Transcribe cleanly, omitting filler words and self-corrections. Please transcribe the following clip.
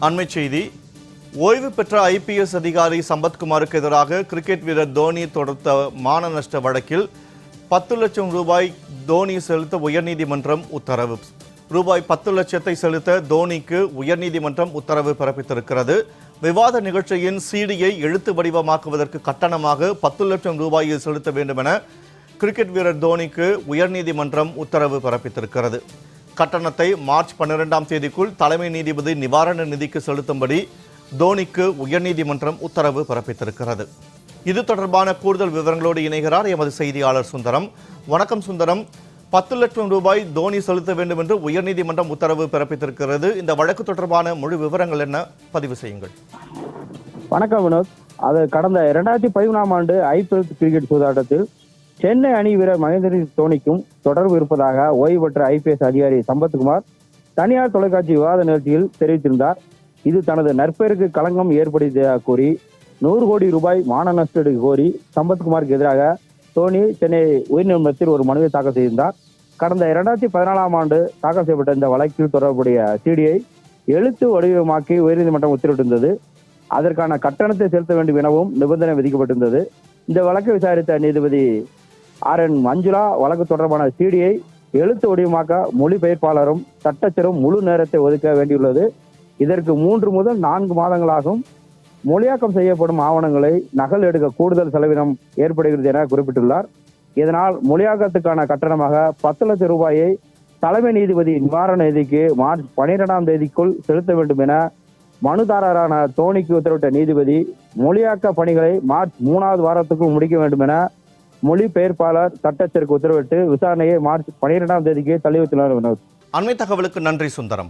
அண்மைச் செய்தி. ஓய்வு பெற்ற ஐபிஎஸ் அதிகாரி சம்பத்குமாருக்கு எதிராக கிரிக்கெட் வீரர் தோனி தொடுத்த மான நஷ்ட வழக்கில் 10 லட்சம் ரூபாய் தோனி செலுத்த உயர்நீதிமன்றம் உத்தரவு. ரூபாய் 10 லட்சத்தை செலுத்த தோனிக்கு உயர்நீதிமன்றம் உத்தரவு பிறப்பித்திருக்கிறது. விவாத நிகழ்ச்சியின் சிடியை எழுத்து வடிவமாக்குவதற்கு கட்டணமாக 10 லட்சம் ரூபாயை செலுத்த வேண்டும் என கிரிக்கெட் வீரர் தோனிக்கு உயர்நீதிமன்றம் உத்தரவு பிறப்பித்திருக்கிறது. கட்டணத்தை மார்ச் 12ஆம் தேதிக்குள் தலைமை நீதிபதி நிவாரண நிதிக்கு செலுத்தும்படி தோனிக்கு உயர்நீதிமன்றம் உத்தரவு பிறப்பித்திருக்கிறது. இது தொடர்பான கூடுதல் விவரங்களோடு இணைகிறார் எமது செய்தியாளர் சுந்தரம். வணக்கம் சுந்தரம். 10 லட்சம் ரூபாய் தோனி செலுத்த வேண்டும் என்று உயர்நீதிமன்றம் உத்தரவு பிறப்பித்திருக்கிறது. இந்த வழக்கு தொடர்பான முழு விவரங்கள் என்ன, பதிவு செய்யுங்கள். வணக்கம் வினோத். அது கடந்த 2013ஆம் ஆண்டு ஐபிஎல் கிரிக்கெட் சூதாட்டத்தில் சென்னை அணி வீரர் மகேந்திர சிங் தோனிக்கும் தொடர்பு இருப்பதாக ஓய்வு பெற்ற ஐபிஎஸ் அதிகாரி சம்பத்குமார் தனியார் தொலைக்காட்சி விவாத நிகழ்ச்சியில் தெரிவித்திருந்தார். இது தனது நற்பெயருக்கு களங்கம் ஏற்படுத்தியதாக கூறி 100 கோடி ரூபாய் மான நஷ்டஈடு கோரி சம்பத்குமாருக்கு எதிராக தோனி சென்னை உயர்நீதிமன்றத்தில் ஒரு மனுவை தாக்கல் செய்திருந்தார். கடந்த 2014ஆம் ஆண்டு தாக்கல் செய்யப்பட்ட இந்த வழக்கில் தொடர்புடைய சிடியை எழுத்து வடிவமாக்கி உயர்நீதிமன்றம் உத்தரவிட்டிருந்தது. அதற்கான கட்டணத்தை செலுத்த வேண்டும் எனவும் நிபந்தனை விதிக்கப்பட்டிருந்தது. இந்த வழக்கை விசாரித்த நீதிபதி RN மஞ்சுளா வழக்கு தொடர்பான சிடியை எழுத்து வடிவமாக்க மொழிபெயர்ப்பாளரும் சட்டச்சரும் முழு நேரத்தை ஒதுக்க வேண்டியுள்ளது. இதற்கு 3 முதல் 4 மாதங்களாகும். மொழியாக்கம் செய்யப்படும் ஆவணங்களை நகல் எடுக்க கூடுதல் செலவினம் ஏற்படுகிறது என குறிப்பிட்டுள்ளார். இதனால் மொழியாக்கத்துக்கான கட்டணமாக 10 லட்சம் ரூபாயை தலைமை நீதிபதி நிவாரண நிதிக்கு மார்ச் 12ஆம் தேதிக்குள் செலுத்த வேண்டும் என மனுதாரரான தோனிக்கு உத்தரவிட்ட நீதிபதி மொழியாக்க பணிகளை மார்ச் 3வது வாரத்துக்குள் முடிக்க வேண்டும் என மொழிபெயர்ப்பாளர் சட்டச்சருக்கு உத்தரவிட்டு விசாரணையை மார்ச் 12ஆம் தேதிக்கு தள்ளி வைத்துள்ளார். அண்மை தகவலுக்கு நன்றி சுந்தரம்.